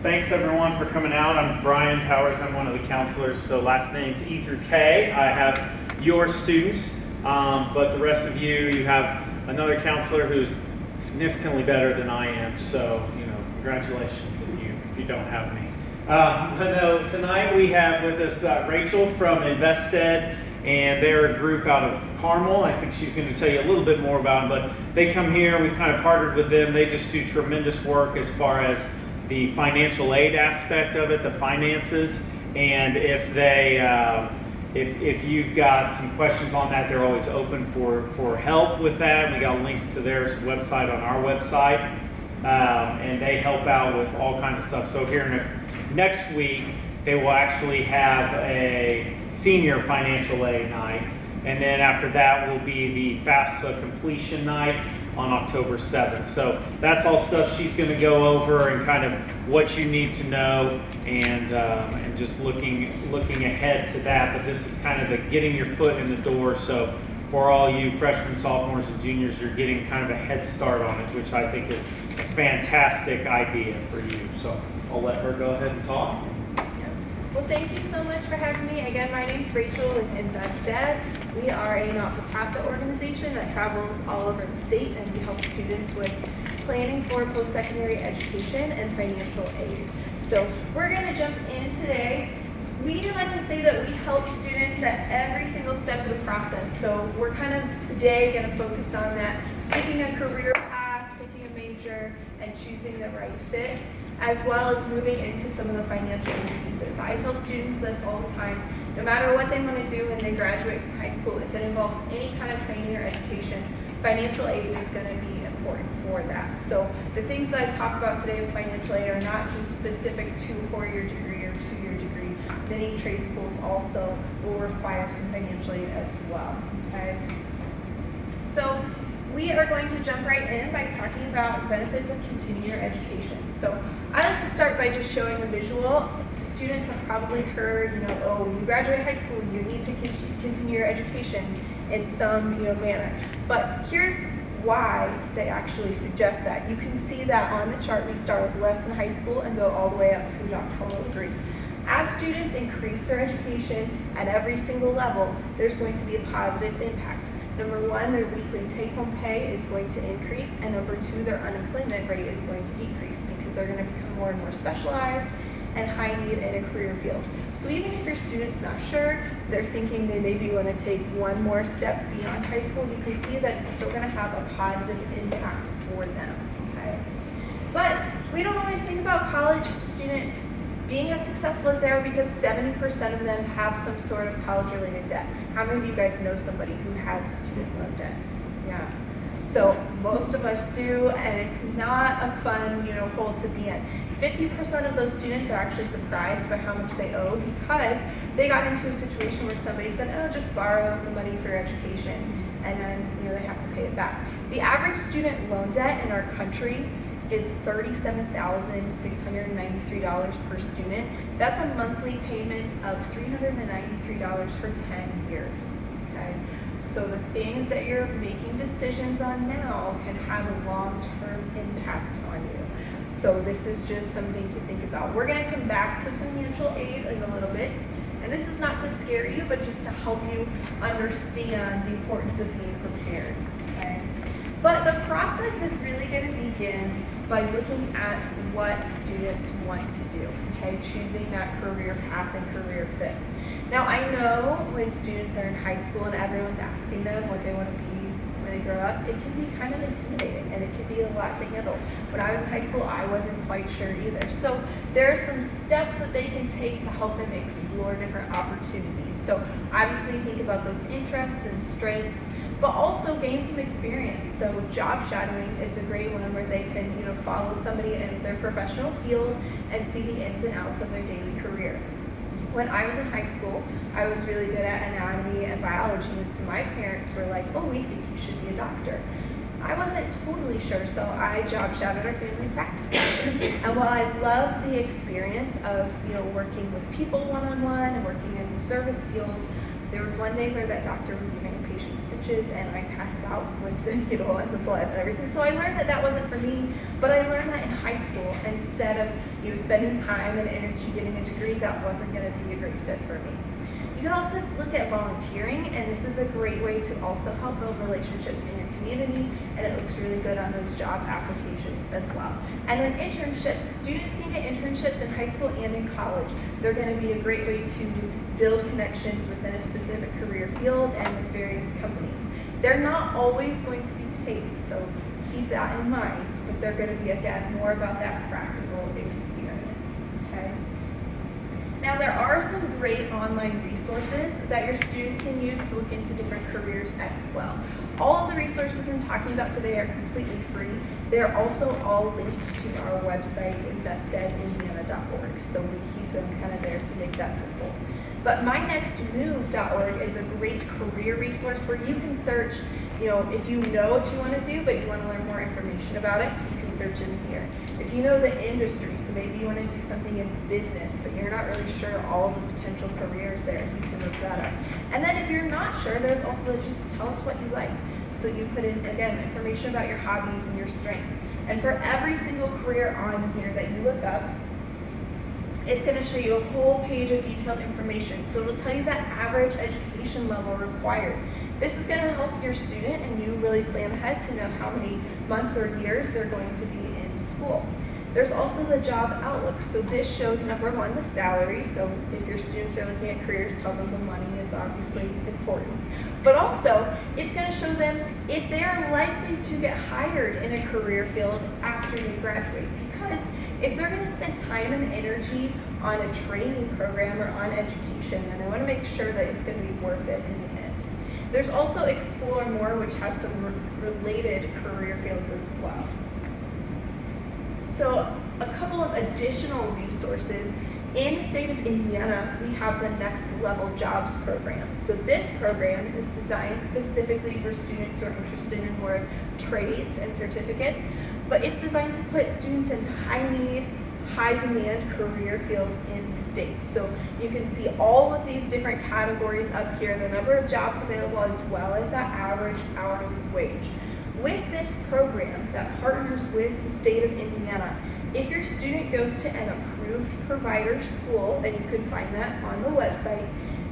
Thanks everyone for coming out. I'm Brian Powers. I'm one of the counselors. So last name's E through K. I have your students, but the rest of you have another counselor who's significantly better than I am. So, congratulations if you don't have me. But no, tonight we have with us Rachel from InvestEd, and they're a group out of Carmel. I think she's going to tell you a little bit more about them, but they come here. We've kind of partnered with them. They just do tremendous work as far as the financial aid aspect of it, the finances, and if they, if you've got some questions on that, they're always open for help with that. We got links to their website on our website, and they help out with all kinds of stuff. So here next week, they will actually have a senior financial aid night, and then after that will be the FAFSA completion night on October 7th. So that's all stuff she's going to go over and kind of what you need to know, and just looking ahead to that. But this is kind of the getting your foot in the door. So for all you freshmen, sophomores, and juniors, you're getting kind of a head start on it, which I think is a fantastic idea for you. So I'll let her go ahead and talk. Well, thank you so much for having me. Again, my name's Rachel with InvestEd. We are a not-for-profit organization that travels all over the state, and we help students with planning for post-secondary education and financial aid. So we're going to jump in today. We like to say that we help students at every single step of the process. So we're kind of today going to focus on that, picking a career path, picking a major, and choosing the right fit, as well as moving into some of the financial aid pieces. I tell students this all the time. No matter what they want to do when they graduate from high school, if it involves any kind of training or education, financial aid is going to be important for that. So the things that I talk about today with financial aid are not just specific to a 4-year degree or 2-year degree. Many trade schools also will require some financial aid as well. Okay. So we are going to jump right in by talking about benefits of continuing your education. So I like to start by just showing a visual. Students have probably heard, oh, when you graduate high school, you need to continue your education in some, manner. But here's why they actually suggest that. You can see that on the chart. We start with less than high school and go all the way up to the doctoral degree. As students increase their education at every single level, there's going to be a positive impact. Number one, their weekly take-home pay is going to increase, and number two, their unemployment rate is going to decrease because they're going to become more and more specialized and high need in a career field. So even if your student's not sure, they're thinking they maybe want to take one more step beyond high school, you can see that it's still going to have a positive impact for them. Okay? But we don't always think about college students being as successful as they are because 70% of them have some sort of college-related debt. How many of you guys know somebody who has student loan debt? Yeah. So most of us do, and it's not a fun, hole to be in. 50% of those students are actually surprised by how much they owe because they got into a situation where somebody said, oh, just borrow the money for your education, and then they have to pay it back. The average student loan debt in our country is $37,693 per student. That's a monthly payment of $393 for 10 years. Okay? So the things that you're making decisions on now can have a long-term impact on you. So this is just something to think about. We're going to come back to financial aid in a little bit. And this is not to scare you, but just to help you understand the importance of being prepared. Okay? But the process is really going to begin by looking at what students want to do, okay? Choosing that career path and career fit. Now, I know when students are in high school and everyone's asking them what they want to be when they grow up, it can be kind of intimidating and it can be a lot to handle. When I was in high school, I wasn't quite sure either. So there are some steps that they can take to help them explore different opportunities. So obviously think about those interests and strengths, but also gain some experience. So job shadowing is a great one where they can, follow somebody in their professional field and see the ins and outs of their daily career. When I was in high school, I was really good at anatomy and biology, and so my parents were like, oh, we think you should be a doctor. I wasn't totally sure, so I job shadowed our family practice doctor. And while I loved the experience of, working with people one-on-one and working in the service field, There was one day where that doctor was giving a patient stitches and I passed out with the needle and the blood and everything. So I learned that that wasn't for me, but I learned that in high school. Instead of spending time and energy getting a degree, that wasn't going to be a great fit for me. You can also look at volunteering, and this is a great way to also help build relationships in your community, and it looks really good on those job applications as well. And then internships, students can get internships in high school and in college. They're going to be a great way to build connections within a specific career field and with various companies. They're not always going to be paid, so keep that in mind, but they're going to be, again, more about that practical experience, okay? Now, there are some great online resources that your student can use to look into different careers as well. All of the resources I'm talking about today are completely free. They're also all linked to our website, investedindiana.org, so we keep them kind of there to make that simple. But mynextmove.org is a great career resource where you can search, if you know what you want to do, but you want to learn more information about it, you can search in here. If you know the industry, so maybe you want to do something in business, but you're not really sure all the potential careers there, you can look that up. And then if you're not sure, there's also just tell us what you like. So you put in, again, information about your hobbies and your strengths. And for every single career on here that you look up, it's going to show you a whole page of detailed information. So it'll tell you that average education level required. This is going to help your student and you really plan ahead to know how many months or years they're going to be in school. There's also the job outlook. So this shows, number one, the salary. So if your students are looking at careers, tell them the money is obviously important. But also, it's going to show them if they are likely to get hired in a career field after they graduate. Because if they're going to spend time and energy on a training program or on education, then I want to make sure that it's going to be worth it in the end. There's also Explore More, which has some related career fields as well. So a couple of additional resources. In the state of Indiana, we have the Next Level Jobs program. So this program is designed specifically for students who are interested in more trades and certificates, but it's designed to put students into high-need, high-demand career fields in the state. So you can see all of these different categories up here, the number of jobs available, as well as that average hourly wage. With this program that partners with the state of Indiana, if your student goes to an approved provider school, and you can find that on the website,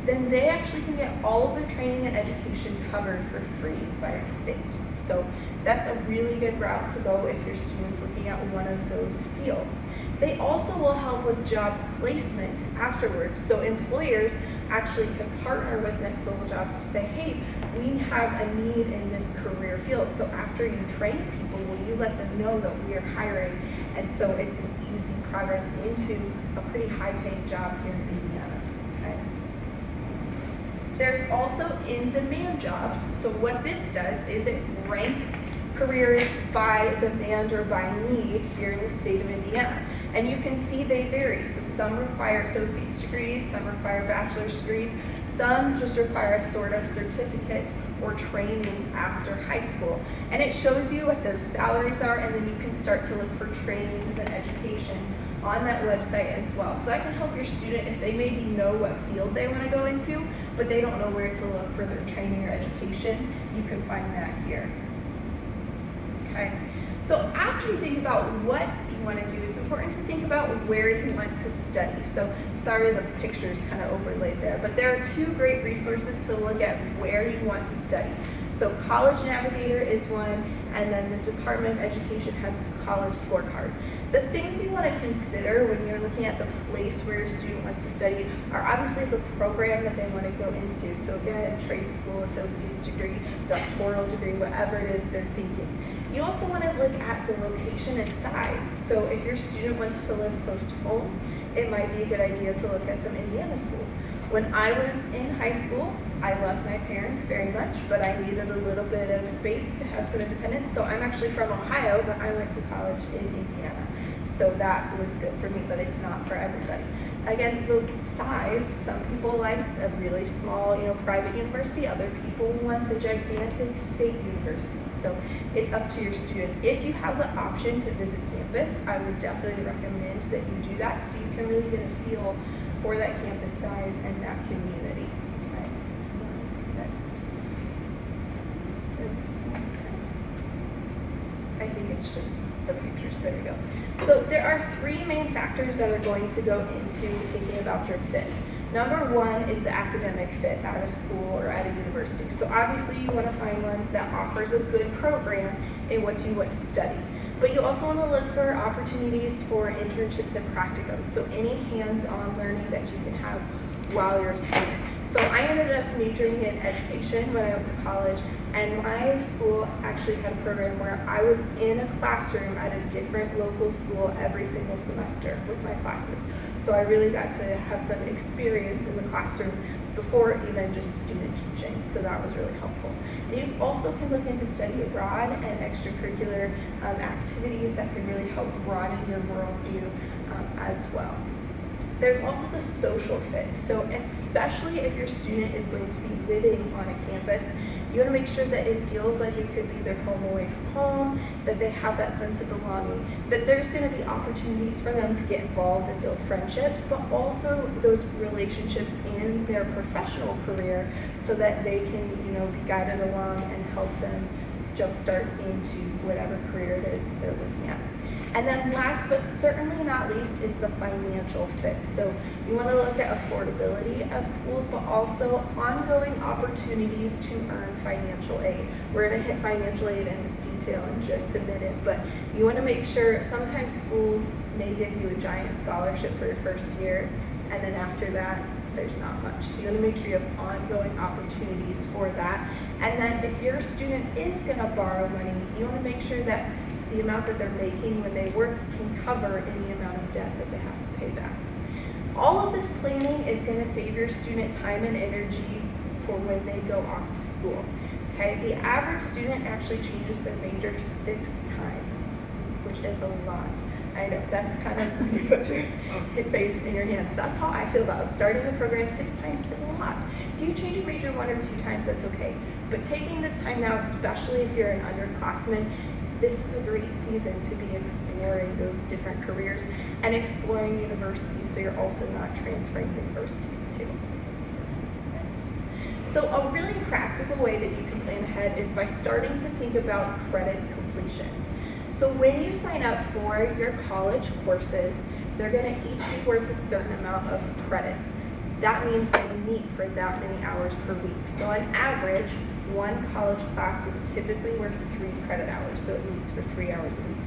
then they actually can get all of their training and education covered for free by the state. So that's a really good route to go if your student's looking at one of those fields. They also will help with job placement afterwards. So employers actually can partner with Next Level Jobs to say, hey, we have a need in this career field. So after you train people, will you let them know that we are hiring? And so it's an easy progress into a pretty high-paying job here in Indiana. Okay. There's also in-demand jobs. So what this does is it ranks careers by demand or by need here in the state of Indiana. And you can see they vary. So some require associate's degrees, some require bachelor's degrees, some just require a sort of certificate or training after high school. And it shows you what those salaries are, and then you can start to look for trainings and education on that website as well. So that can help your student if they maybe know what field they want to go into, but they don't know where to look for their training or education. You can find that here. Okay. So after you think about what you want to do, it's important to think about where you want to study. So sorry the picture's kind of overlaid there, but there are two great resources to look at where you want to study. So College Navigator is one, and then the Department of Education has College Scorecard. The things you want to consider when you're looking at the place where your student wants to study are obviously the program that they want to go into. So again, trade school, associate's degree, doctoral degree, whatever it is they're thinking. You also want to look at the location and size. So if your student wants to live close to home, it might be a good idea to look at some Indiana schools. When I was in high school, I loved my parents very much, but I needed a little bit of space to have some independence. So I'm actually from Ohio, but I went to college in Indiana. So that was good for me, but it's not for everybody. Again, the size, some people like a really small, private university. Other people want the gigantic state universities. So it's up to your student. If you have the option to visit campus, I would definitely recommend that you do that so you can really get a feel for that campus size and that community. Okay. next. I think it's just the pictures. There we go. So there are three main factors that are going to go into thinking about your fit. Number one is the academic fit at a school or at a university. So obviously you want to find one that offers a good program in what you want to study. But you also want to look for opportunities for internships and practicums. So any hands-on learning that you can have while you're a student. So I ended up majoring in education when I went to college, and my school actually had a program where I was in a classroom at a different local school every single semester with my classes. So I really got to have some experience in the classroom before even just student teaching, so that was really helpful. And you also can look into study abroad and extracurricular activities that can really help broaden your worldview as well. There's also the social fit. So especially if your student is going to be living on a campus, you want to make sure that it feels like it could be their home away from home, that they have that sense of belonging, that there's going to be opportunities for them to get involved and build friendships, but also those relationships in their professional career so that they can, be guided along and help them jumpstart into whatever career it is that they're looking at. And then last but certainly not least is the financial fit. So you want to look at affordability of schools, but also ongoing opportunities to earn financial aid. We're going to hit financial aid in detail in just a minute, but you want to make sure sometimes schools may give you a giant scholarship for your first year, and then after that, there's not much. So you want to make sure you have ongoing opportunities for that. And then if your student is going to borrow money, you want to make sure that the amount that they're making when they work can cover any amount of debt that they have to pay back. All of this planning is going to save your student time and energy for when they go off to school. Okay, the average student actually changes their major 6 times, which is a lot. I know, that's kind of when you put your face in your hands. That's how I feel about it. Starting a program 6 times is a lot. If you change your major 1 or 2 times, that's okay. But taking the time now, especially if you're an underclassman, this is a great season to be exploring those different careers and exploring universities, so you're also not transferring universities too. So a really practical way that you can plan ahead is by starting to think about credit completion. So when you sign up for your college courses, they're going to each be worth a certain amount of credits. That means they meet for that many hours per week. So on average, one college class is typically worth 3 credit hours, so it meets for 3 hours a week.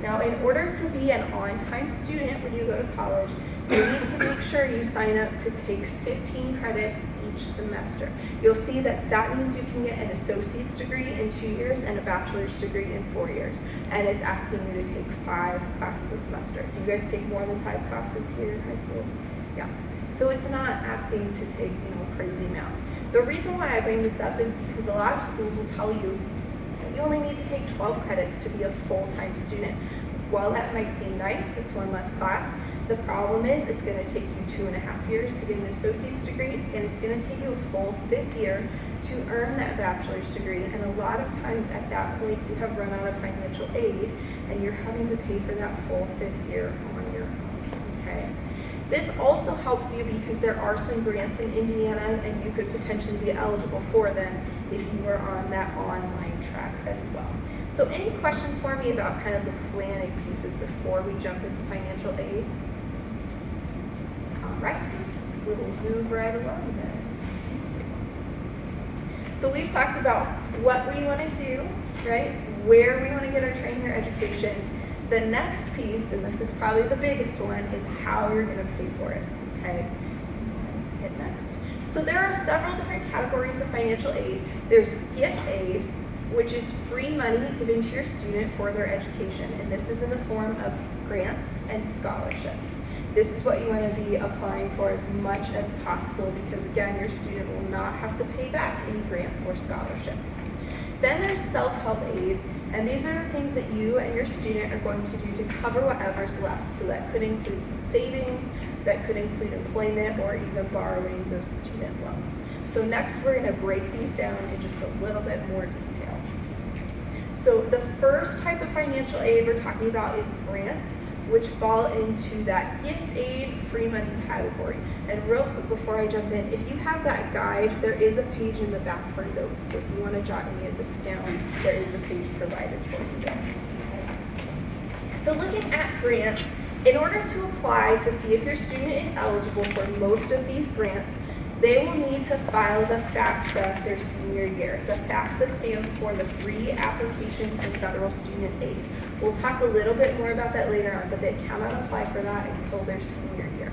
Now, in order to be an on-time student when you go to college, you need to make sure you sign up to take 15 credits each semester. You'll see that that means you can get an associate's degree in 2 years and a bachelor's degree in 4 years. And it's asking you to take 5 classes a semester. Do you guys take more than 5 classes here in high school? Yeah. So it's not asking to take, a crazy amount. The reason why I bring this up is because a lot of schools will tell you that you only need to take 12 credits to be a full-time student. While that might seem nice, it's one less class, the problem is it's going to take you 2.5 years to get an associate's degree, and it's going to take you a full 5th year to earn that bachelor's degree. And a lot of times at that point, you have run out of financial aid, and you're having to pay for that full 5th year on your own, okay? This also helps you because there are some grants in Indiana, and you could potentially be eligible for them if you are on that online track as well. So any questions for me about kind of the planning pieces before we jump into financial aid? All right, we'll move right along then. So we've talked about what we want to do, right? Where we want to get our training or education. The next piece, and this is probably the biggest one, is how you're going to pay for it, okay? Hit next. So there are several different categories of financial aid. There's gift aid, which is free money given to your student for their education, and this is in the form of grants and scholarships. This is what you want to be applying for as much as possible because, again, your student will not have to pay back any grants or scholarships. Then there's self-help aid, and these are the things that you and your student are going to do to cover whatever's left. So that could include some savings, that could include employment, or even borrowing those student loans. So next we're going to break these down in just a little bit more detail. So the first type of financial aid we're talking about is grants. which fall into that gift aid free money category. And real quick before I jump in, if you have that guide, there is a page in the back for notes. So if you want to jot any of this down, there is a page provided for you there. So looking at grants, in order to apply to see if your student is eligible for most of these grants, they will need to file the FAFSA their senior year. The FAFSA stands for the Free Application for Federal Student Aid. We'll talk a little bit more about that later on, but they cannot apply for that until their senior year.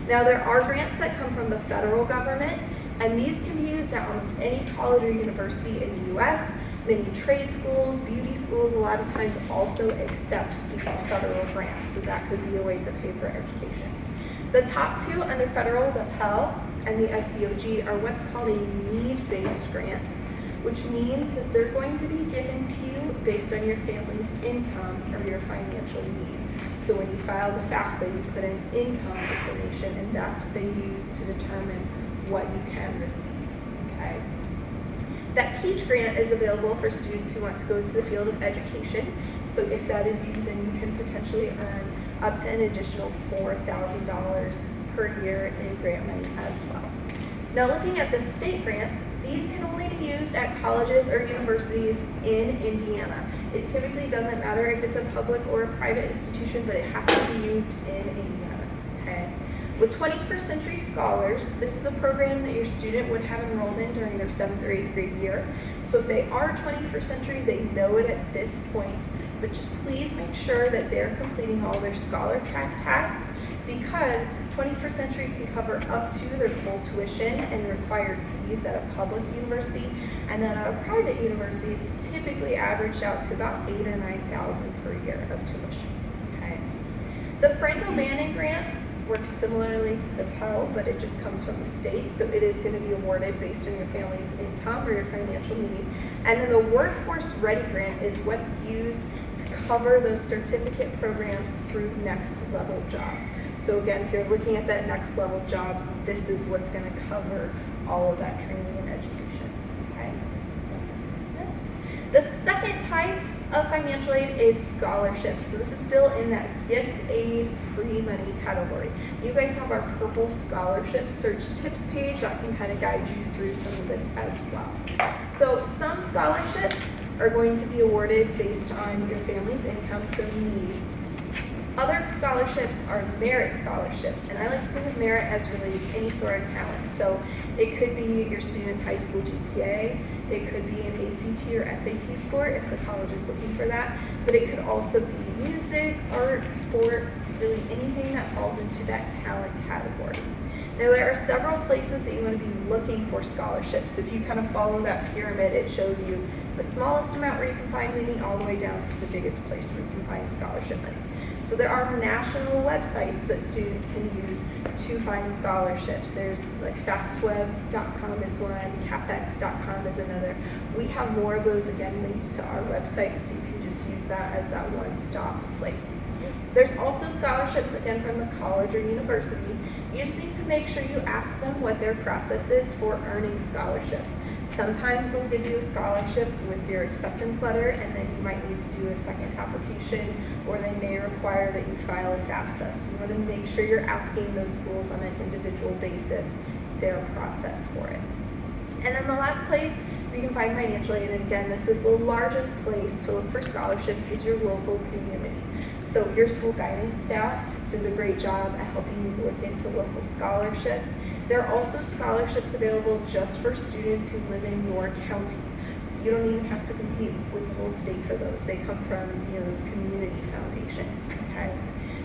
Now, there are grants that come from the federal government, and these can be used at almost any college or university in the U.S. Many trade schools, beauty schools, a lot of times also accept these federal grants, so that could be a way to pay for education. The top two under federal, the Pell and the SEOG, are what's called a need-based grant, which means that they're going to be given to you based on your family's income or your financial need. So when you file the FAFSA, you put in income information, and that's what they use to determine what you can receive, okay? That TEACH grant is available for students who want to go to the field of education. So if that is you, then you can potentially earn up to an additional $4,000 per year in grant money as well. Now looking at the state grants, these can only be used at colleges or universities in Indiana. It typically doesn't matter if it's a public or a private institution, but it has to be used in Indiana, okay? With 21st Century Scholars, this is a program that your student would have enrolled in during their 7th or 8th grade year. So if they are 21st Century, they know it at this point, but just please make sure that they're completing all their Scholar Track tasks, because 21st Century can cover up to their full tuition and required fees at a public university, and then at a private university, it's typically averaged out to about $8,000 or $9,000 per year of tuition, okay? The Frank O'Bannon grant works similarly to the Pell, but it just comes from the state, so it is going to be awarded based on your family's income or your financial need. And then the Workforce Ready grant is what's used to cover those certificate programs through next level jobs. So again, if you're looking at that next level jobs, this is what's going to cover all of that training and education, okay? The second type of financial aid is scholarships. So this is still in that gift aid free money category. You guys have our purple scholarship search tips page that can kind of guide you through some of this as well. So some scholarships are going to be awarded based on your family's income, so need. Other scholarships are merit scholarships, and I like to think of merit as related to any sort of talent. So it could be your student's high school GPA, it could be an ACT or SAT score if the college is looking for that, but it could also be music, art, sports, really anything that falls into that talent category. Now there are several places that you want to be looking for scholarships. If you kind of follow that pyramid, it shows you the smallest amount where you can find money all the way down to the biggest place where you can find scholarship money. So there are national websites that students can use to find scholarships. There's like fastweb.com is one, capex.com is another. We have more of those again linked to our website, so you can just use that as that one-stop place. There's also scholarships again from the college or university. You just need to make sure you ask them what their process is for earning scholarships. Sometimes they'll give you a scholarship with your acceptance letter, and then you might need to do a second application, or they may require that you file a FAFSA. So you want to make sure you're asking those schools on an individual basis their process for it. And then the last place where you can find financial aid, and again, this is the largest place to look for scholarships, is your local community. So your school guidance staff does a great job at helping you look into local scholarships. There are also scholarships available just for students who live in your county. So you don't even have to compete with the whole state for those. They come from those community foundations, okay?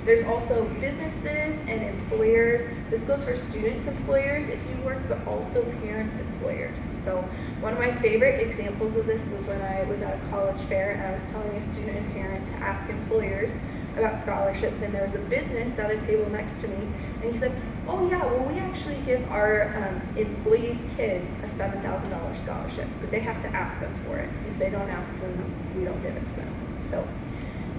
There's also businesses and employers. This goes for students' employers if you work, but also parents' employers. So one of my favorite examples of this was when I was at a college fair and I was telling a student and parent to ask employers about scholarships, and there was a business at a table next to me, and he said, oh yeah, well we actually give our employees' kids a $7,000 scholarship, but they have to ask us for it. If they don't ask them, we don't give it to them. So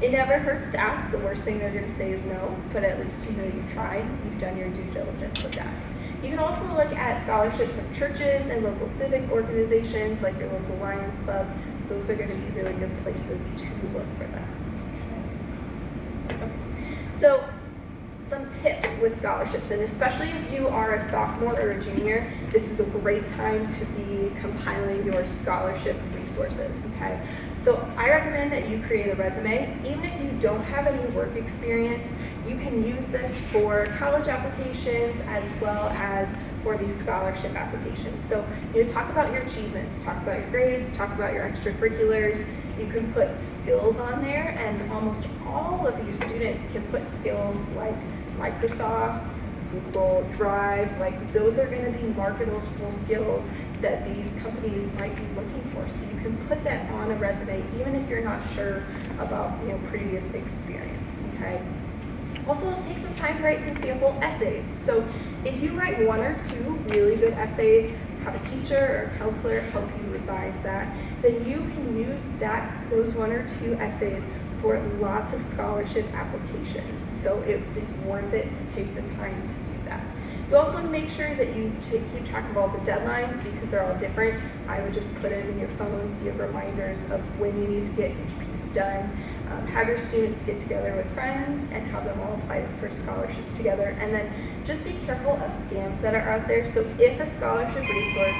it never hurts to ask. The worst thing they're going to say is no, but at least you know you've tried, you've done your due diligence with that. You can also look at scholarships from churches and local civic organizations like your local Lions Club. Those are going to be really good places to look for that. So some tips with scholarships, and especially if you are a sophomore or a junior, this is a great time to be compiling your scholarship resources, okay? So I recommend that you create a resume. Even if you don't have any work experience, you can use this for college applications as well as for these scholarship applications. So talk about your achievements, talk about your grades, talk about your extracurriculars. You can put skills on there, and almost all of you students can put skills like Microsoft, Google Drive, like those are going to be marketable skills that these companies might be looking for. So you can put that on a resume even if you're not sure about previous experience, okay? Also, take some time to write some sample essays. So if you write 1 or 2 really good essays, have a teacher or a counselor help you revise that, then you can use those 1 or 2 essays for lots of scholarship applications. So it is worth it to take the time to do that. You also want to make sure that you keep track of all the deadlines because they're all different. I would just put it in your phone so you have reminders of when you need to get each piece done. Have your students get together with friends and have them all apply for scholarships together. And then just be careful of scams that are out there. So if a scholarship resource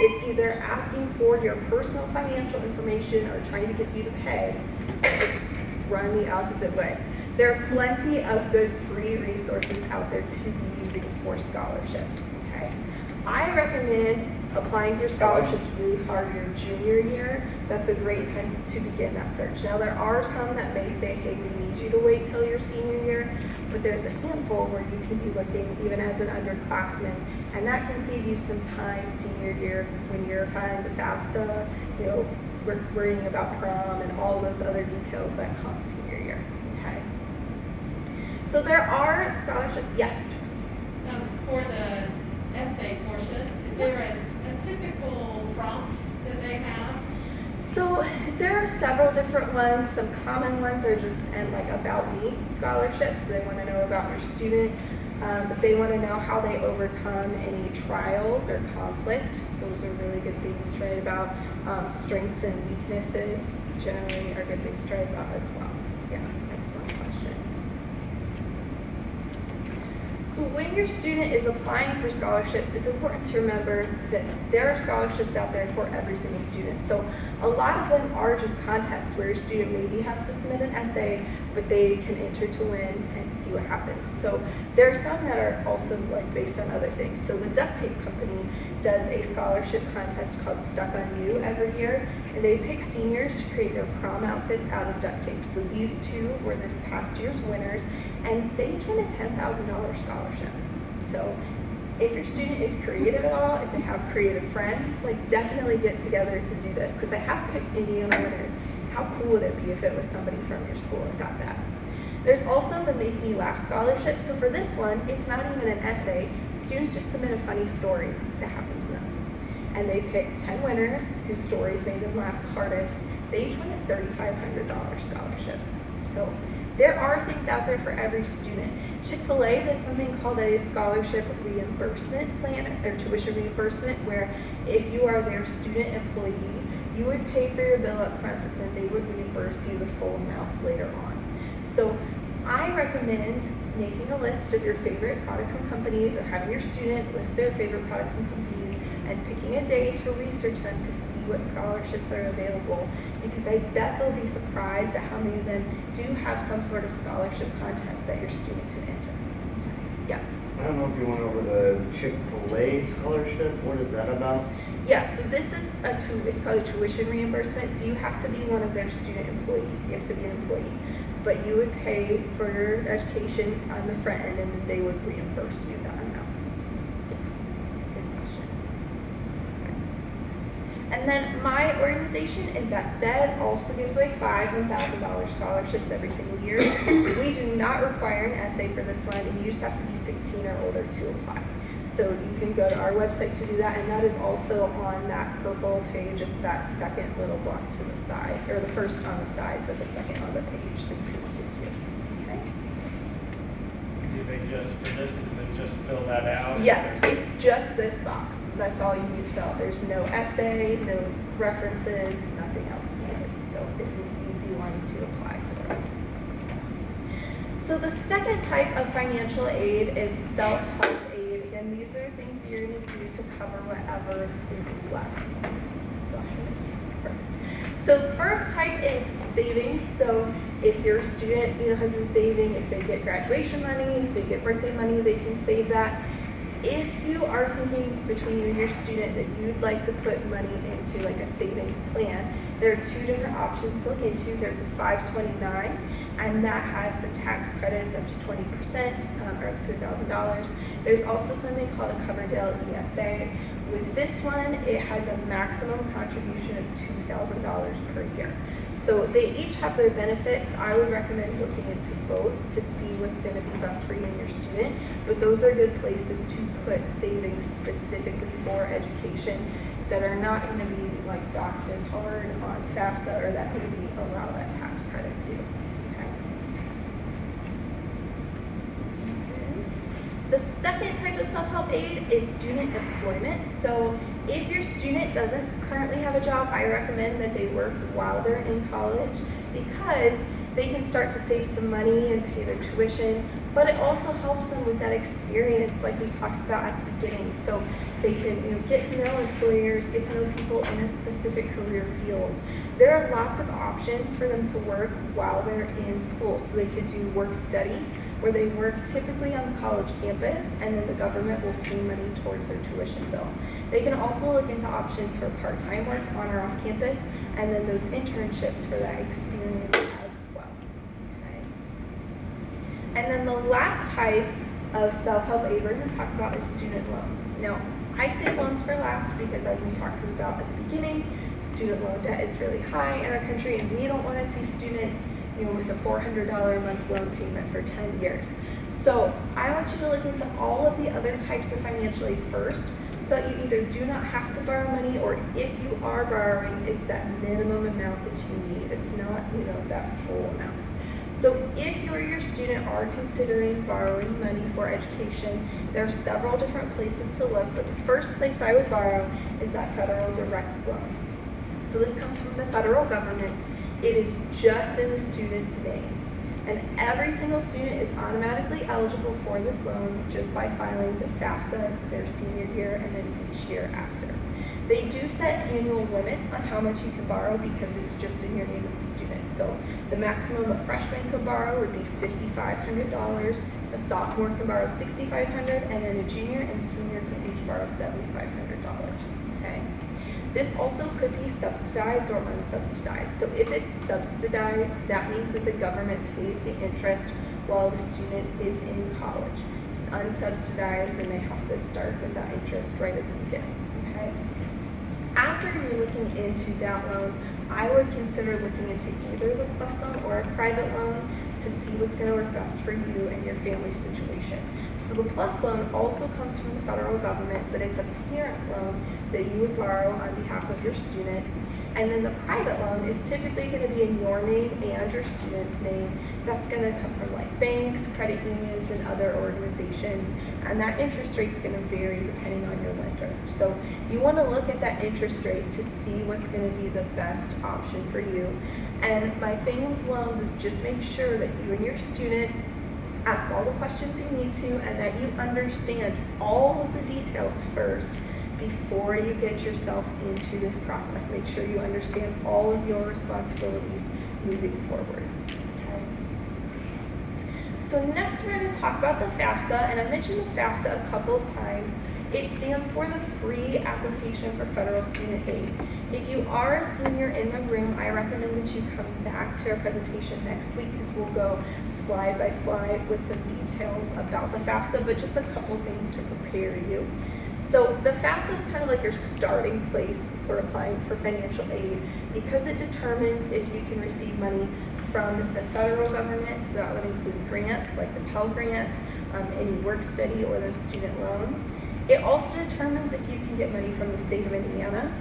is either asking for your personal financial information or trying to get you to pay, just run the opposite way. There are plenty of good free resources out there to be using for scholarships, okay? I recommend applying for scholarships really hard your junior year. That's a great time to begin that search. Now there are some that may say, hey, we need you to wait till your senior year, but there's a handful where you can be looking even as an underclassman, and that can save you some time senior year when you're filing the FAFSA, worrying about prom and all those other details that come senior year, okay? So there are scholarships, yes? For the essay portion, is there a typical prompt that they have? So there are several different ones. Some common ones are just like about me scholarships. They want to know about your student. But they want to know how they overcome any trials or conflict. Those are really good things to write about. Strengths and weaknesses generally are good things to write about as well. Yeah, excellent question. So when your student is applying for scholarships, it's important to remember that there are scholarships out there for every single student. So a lot of them are just contests where your student maybe has to submit an essay, but they can enter to win and see what happens. So there are some that are also like based on other things. So the Duct Tape Company does a scholarship contest called Stuck on You every year, and they pick seniors to create their prom outfits out of duct tape. So these 2 were this past year's winners, and they each won a $10,000 scholarship. So if your student is creative at all, if they have creative friends, like definitely get together to do this, because I have picked Indiana winners. How cool would it be if it was somebody from your school and got that? There's also the Make Me Laugh Scholarship. So for this one, it's not even an essay. Students just submit a funny story that happens to them. And they pick 10 winners whose stories made them laugh the hardest. They each win a $3,500 scholarship. So there are things out there for every student. Chick-fil-A does something called a scholarship reimbursement plan, or tuition reimbursement, where if you are their student employee, you would pay for your bill up front, but then they would reimburse you the full amount later on. So I recommend making a list of your favorite products and companies, or having your student list their favorite products and companies, and picking a day to research them to see what scholarships are available, because I bet they'll be surprised at how many of them do have some sort of scholarship contest that your student could enter. Yes? I don't know if you went over the Chick-fil-A scholarship. What is that about? Yeah, so this is it's called a tuition reimbursement. So you have to be one of their student employees. You have to be an employee. But you would pay for your education on the front end, and then they would reimburse you that amount. Good question. And then my organization, InvestEd, also gives away $5 and $1,000 scholarships every single year. We do not require an essay for this one, and you just have to be 16 or older to apply. So you can go to our website to do that, and that is also on that purple page. It's that second little block to the side, or the first on the side, but the second on the page that you can look into. Okay? Do they just, for this, is it just fill that out? Yes, it's just this box. That's all you need to fill out. There's no essay, no references, nothing else needed. So it's an easy one to apply for. So the second type of financial aid is self-help aid. Again, these are things that you're going to do to cover whatever is left. So the first type is savings. So if your student, has been saving, if they get graduation money, if they get birthday money, they can save that. If you are thinking between you and your student that you'd like to put money into like a savings plan, there are two different options to look into. There's a 529, and that has some tax credits up to 20%, or up to $1,000. There's also something called a Coverdell ESA. With this one, it has a maximum contribution of $2,000 per year. So they each have their benefits. I would recommend looking into both to see what's going to be best for you and your student. But those are good places to put savings specifically for education that are not going to be like docked as hard on FAFSA, or that maybe allow that tax credit too. Okay. The second type of self-help aid is student employment. So if your student doesn't currently have a job, I recommend that they work while they're in college, because they can start to save some money and pay their tuition, but it also helps them with that experience like we talked about at the beginning. So they can get to know employers, get to know people in a specific career field. There are lots of options for them to work while they're in school. So they could do work study, where they work typically on the college campus, and then the government will pay money towards their tuition bill. They can also look into options for part-time work on or off campus, and then those internships for that experience as well. Okay. And then the last type of self-help aid we're going to talk about is student loans. Now, I say loans for last because, as we talked about at the beginning, student loan debt is really high in our country, and we don't want to see students with a $400 a month loan payment for 10 years. So I want you to look into all of the other types of financial aid first, so that you either do not have to borrow money, or if you are borrowing, it's that minimum amount that you need. It's not, that full amount. So if you or your student are considering borrowing money for education, there are several different places to look, but the first place I would borrow is that federal direct loan. So this comes from the federal government. It is just in the student's name. And every single student is automatically eligible for this loan just by filing the FAFSA their senior year and then each year after. They do set annual limits on how much you can borrow because it's just in your name as a student. So the maximum a freshman could borrow would be $5,500, a sophomore can borrow $6,500, and then a junior and senior can each borrow $7,500. Okay. This also could be subsidized or unsubsidized. So if it's subsidized, that means that the government pays the interest while the student is in college. If it's unsubsidized, then they have to start with that interest right at the beginning. Okay. After you're looking into that loan, I would consider looking into either the PLUS loan or a private loan to see what's going to work best for you and your family situation. So the PLUS loan also comes from the federal government, but it's a parent loan that you would borrow on behalf of your student. And then the private loan is typically going to be in your name and your student's name. That's going to come from like banks, credit unions, and other organizations. And that interest rate is going to vary depending on your lender. So you want to look at that interest rate to see what's going to be the best option for you. And my thing with loans is just make sure that you and your student ask all the questions you need to, and that you understand all of the details first before you get yourself into this process. Make sure you understand all of your responsibilities moving forward. Okay. So next we're going to talk about the FAFSA, and I mentioned the FAFSA a couple of times. It stands for the Free Application for Federal Student Aid. If you are a senior in the room, I recommend that you come back to our presentation next week, because we'll go slide by slide with some details about the FAFSA, but just a couple things to prepare you. So the FAFSA is kind of like your starting place for applying for financial aid, because it determines if you can receive money from the federal government. So that would include grants like the Pell Grant, any work study, or those student loans. It also determines if you can get money from the state of Indiana.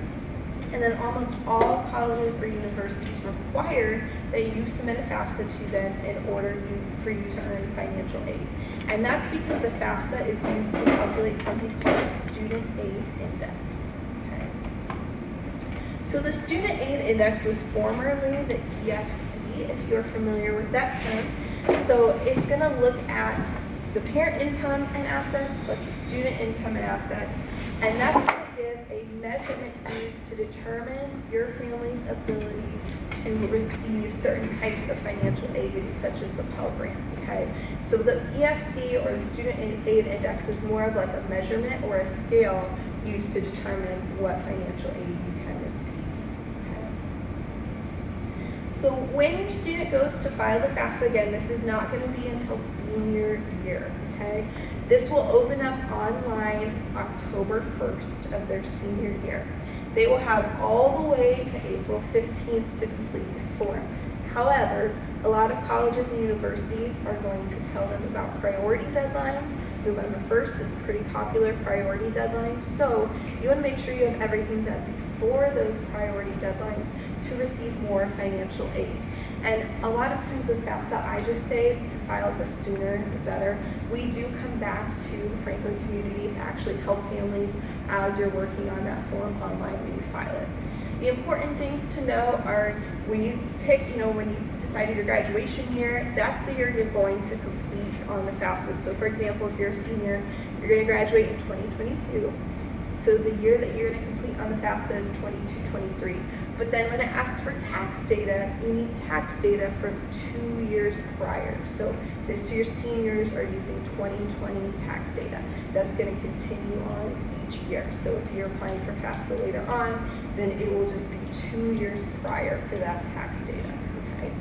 And then almost all colleges or universities require that you submit a FAFSA to them in order for you to earn financial aid. And that's because the FAFSA is used to calculate something called a Student Aid Index. Okay. So the Student Aid Index was formerly the EFC, if you're familiar with that term. So it's gonna look at the parent income and assets plus the student income and assets, and that's gonna give a measurement used to determine your family's ability to receive certain types of financial aid, such as the Pell Grant, okay? So the EFC, or the Student Aid Index, is more of like a measurement or a scale used to determine what financial aid you can receive, okay? So when your student goes to file the FAFSA, again, this is not going to be until senior year, okay? This will open up online October 1st of their senior year. They will have all the way to April 15th to complete this form. However, a lot of colleges and universities are going to tell them about priority deadlines. November 1st is a pretty popular priority deadline, so you want to make sure you have everything done before those priority deadlines to receive more financial aid. And a lot of times with FAFSA, I just say to file the sooner the better. We do come back to the Franklin community to actually help families as you're working on that form online when you file it. The important things to know are when you pick, when you decided your graduation year, that's the year you're going to complete on the FAFSA. So for example, if you're a senior, you're going to graduate in 2022. So the year that you're going to complete on the FAFSA is 22-23. But then when it asks for tax data, you need tax data from 2 years prior. So this year's seniors are using 2020 tax data. That's going to continue on each year. So if you're applying for FAFSA later on, then it will just be 2 years prior for that tax data, okay?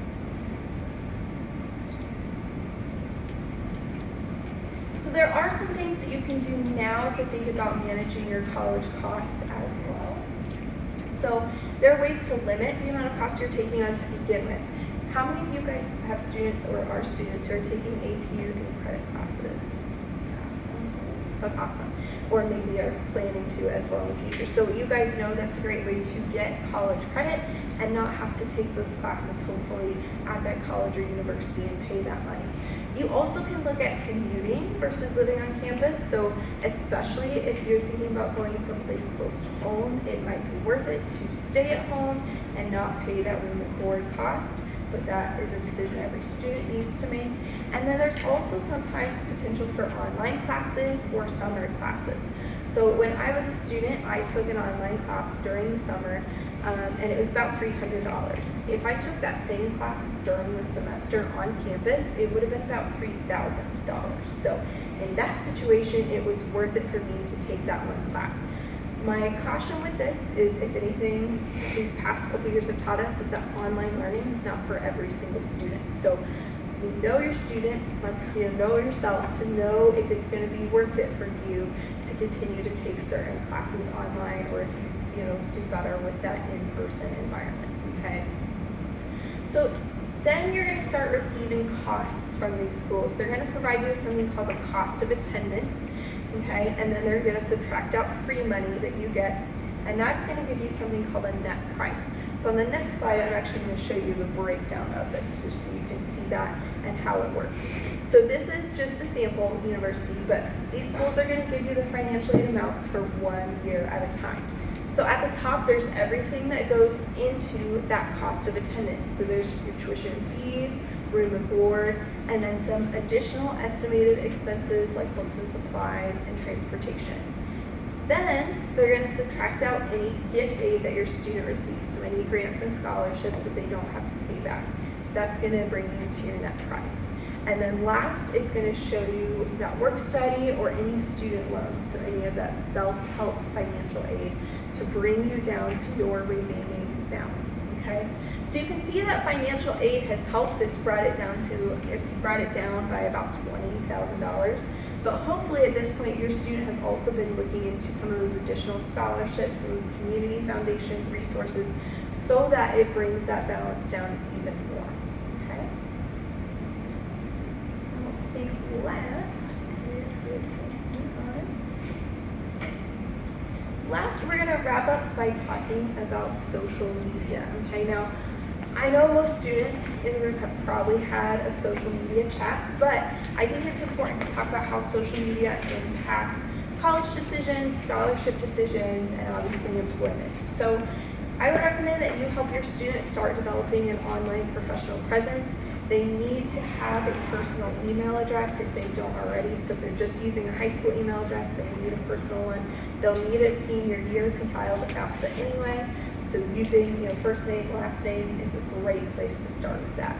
So there are some things that you can do now to think about managing your college costs as well. So there are ways to limit the amount of costs you're taking on to begin with. How many of you guys have students or are students who are taking AP or new credit classes? That's awesome. Or maybe are planning to as well in the future. So you guys know that's a great way to get college credit and not have to take those classes hopefully at that college or university and pay that money. You also can look at commuting versus living on campus. So especially if you're thinking about going someplace close to home, it might be worth it to stay at home and not pay that room and board cost. But that is a decision every student needs to make. And then there's also sometimes potential for online classes or summer classes. So when I was a student, I took an online class during the summer, and it was about $300. If I took that same class during the semester on campus, it would have been about $3,000. So in that situation, it was worth it for me to take that one class. My caution with this is, if anything, these past couple years have taught us is that online learning is not for every single student. So you know your student, know yourself to know if it's going to be worth it for you to continue to take certain classes online, or if you do better with that in-person environment. Okay. So then you're going to start receiving costs from these schools. They're going to provide you with something called the cost of attendance. Okay, and then they're going to subtract out free money that you get, and that's going to give you something called a net price. So on the next slide, I'm actually going to show you the breakdown of this so you can see that and how it works. So this is just a sample university, but these schools are going to give you the financial aid amounts for 1 year at a time. So at the top, there's everything that goes into that cost of attendance. So there's your tuition fees, room and board, and then some additional estimated expenses like books and supplies and transportation. Then they're going to subtract out any gift aid that your student receives, so any grants and scholarships that they don't have to pay back. That's going to bring you to your net price. And then last, it's going to show you that work study or any student loans, so any of that self-help financial aid, to bring you down to your remaining balance, okay? So you can see that financial aid has helped. It brought it down by about $20,000. But hopefully at this point, your student has also been looking into some of those additional scholarships, those community foundations, resources, so that it brings that balance down even more, okay? So I think last, we're going to wrap up by talking about social media, okay? Now, I know most students in the room have probably had a social media chat, but I think it's important to talk about how social media impacts college decisions, scholarship decisions, and obviously employment. So I would recommend that you help your students start developing an online professional presence. They need to have a personal email address if they don't already. So if they're just using a high school email address, they need a personal one. They'll need a senior year to file the FAFSA anyway. So using first name, last name is a great place to start with that.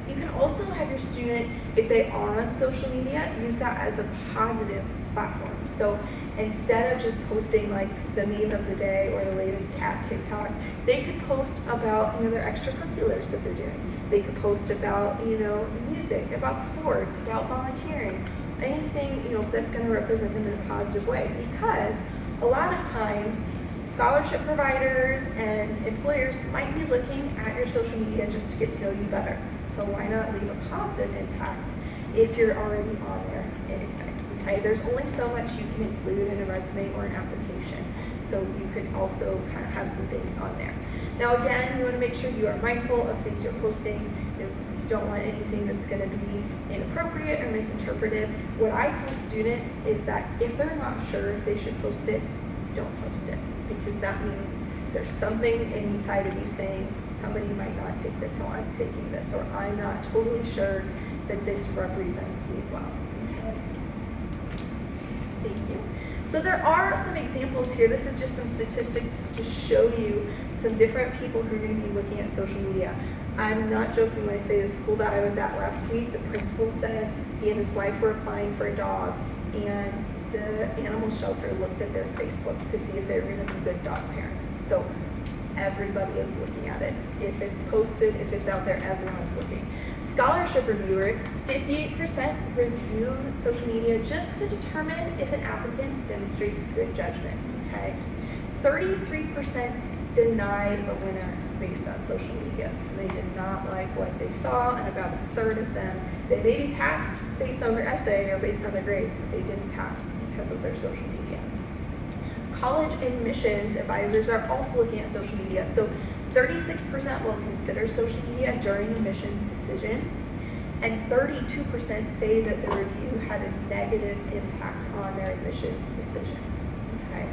You can also have your student, if they are on social media, use that as a positive platform. So instead of just posting like the meme of the day or the latest cat TikTok, they could post about their extracurriculars that they're doing. They could post about music, about sports, about volunteering, anything that's going to represent them in a positive way. Because a lot of times scholarship providers and employers might be looking at your social media just to get to know you better. So why not leave a positive impact if you're already on there anyway? Okay, there's only so much you can include in a resume or an application. So you could also kind of have some things on there. Now again, you want to make sure you are mindful of things you're posting. You don't want anything that's going to be inappropriate or misinterpreted. What I tell students is that if they're not sure if they should post it, don't post it, because that means there's something inside of you saying somebody might not take this how I'm taking this, or I'm not totally sure that this represents me well. Okay. Thank you. So there are some examples here. This is just some statistics to show you some different people who are going to be looking at social media. I'm not joking when I say the school that I was at last week, the principal said he and his wife were applying for a dog, and the animal shelter looked at their Facebook to see if they were going to be good dog parents. So everybody is looking at it. If it's posted, if it's out there, everyone's looking. Scholarship reviewers, 58% review social media just to determine if an applicant demonstrates good judgment, okay? 33% denied a winner based on social media. So they did not like what they saw, and about a third of them, they maybe passed based on their essay or based on their grades, but they didn't pass because of their social media. College admissions advisors are also looking at social media. So 36% will consider social media during admissions decisions, and 32% say that the review had a negative impact on their admissions decisions. Okay,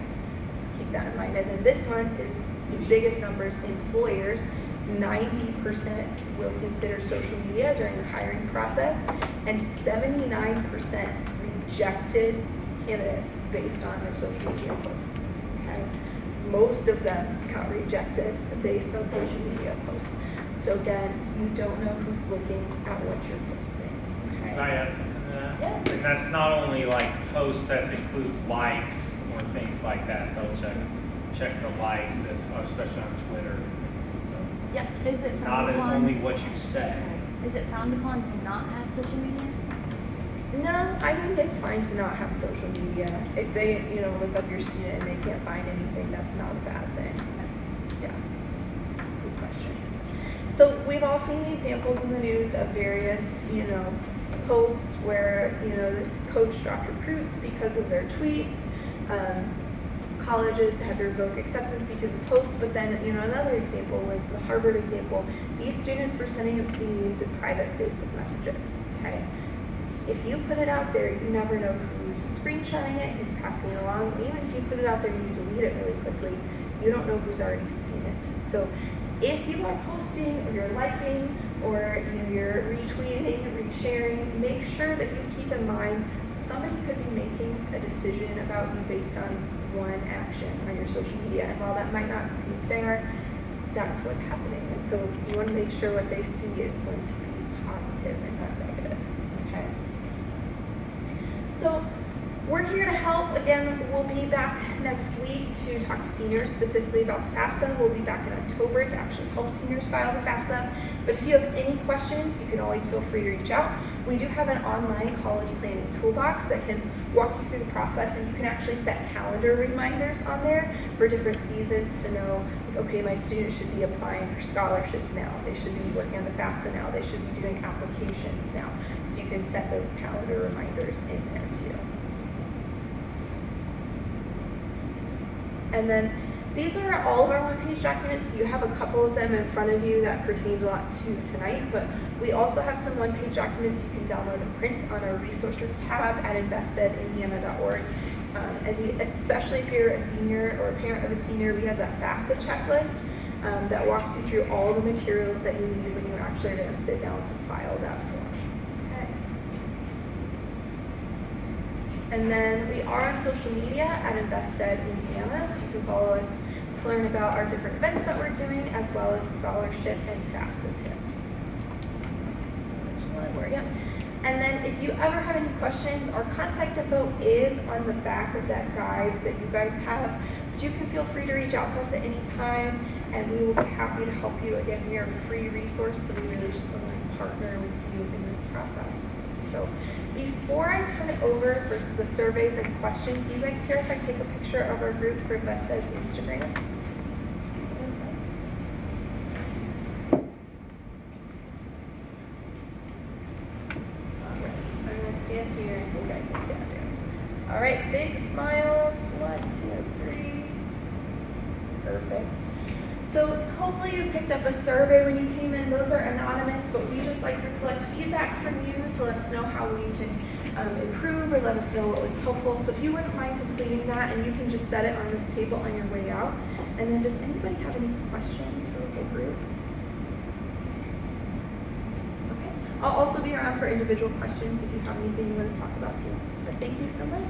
so keep that in mind. And then this one is the biggest numbers. Employers, 90% will consider social media during the hiring process, and 79% rejected candidates based on their social media posts. Okay, most of them got rejected based on social media posts. So again, you don't know who's looking at what you're posting. Okay. Can I add something to that? Yeah. And that's not only like posts, that includes likes or things like that. They'll check the likes, especially on Twitter. So Yeah. Is it not frowned upon? only what you say. Is it frowned upon to not have social media? No, I think it's fine to not have social media. If they, look up your student and they can't find anything, that's not a bad thing. Yeah. Good question. So we've all seen the examples in the news of various, posts where, this coach dropped recruits because of their tweets. Colleges had to revoke acceptance because of posts, but then, another example was the Harvard example. These students were sending obscene memes in private Facebook messages, okay? If you put it out there, you never know who's screenshotting it, who's passing it along. Even if you put it out there and you delete it really quickly, you don't know who's already seen it. So if you are posting or you're liking or you're retweeting, resharing, make sure that you keep in mind somebody could be making a decision about you based on one action on your social media. And while that might not seem fair, that's what's happening. And so you want to make sure what they see is going to be positive and not negative. Okay. So we're here to help. Again, we'll be back next week to talk to seniors specifically about the FAFSA. We'll be back in October to actually help seniors file the FAFSA. But if you have any questions, you can always feel free to reach out. We do have an online college planning toolbox that can walk you through the process, and you can actually set calendar reminders on there for different seasons to know, okay, my student should be applying for scholarships now. They should be working on the FAFSA now. They should be doing applications now. So you can set those calendar reminders in there too. And then these are all of our one-page documents. You have a couple of them in front of you that pertain a lot to tonight, but we also have some one-page documents you can download and print on our resources tab at investedindiana.org. And especially if you're a senior or a parent of a senior, we have that FAFSA checklist that walks you through all the materials that you need when you actually are going to sit down to file that form. Okay. And then we are on social media at InvestEd Indiana, so you can follow us to learn about our different events that we're doing, as well as scholarship and FAFSA tips. Which one were you? And then if you ever have any questions, our contact info is on the back of that guide that you guys have. But you can feel free to reach out to us at any time, and we will be happy to help you. Again, we are a free resource, so we really just want to partner with you in this process. So before I turn it over for the surveys and questions, do you guys care if I take a picture of our group for InvestEd's Instagram? I'm gonna stand here and think I can get there. All right, big smiles. 1, 2, 3. Perfect. So hopefully you picked up a survey when you came in. Those are anonymous, but we just like to collect feedback from you to let us know how we can improve or let us know what was helpful. So if you wouldn't mind completing that, and you can just set it on this table on your way out. And then does anybody have any questions for the group? Okay. I'll also be around for individual questions if you have anything you want to talk about too. But thank you so much.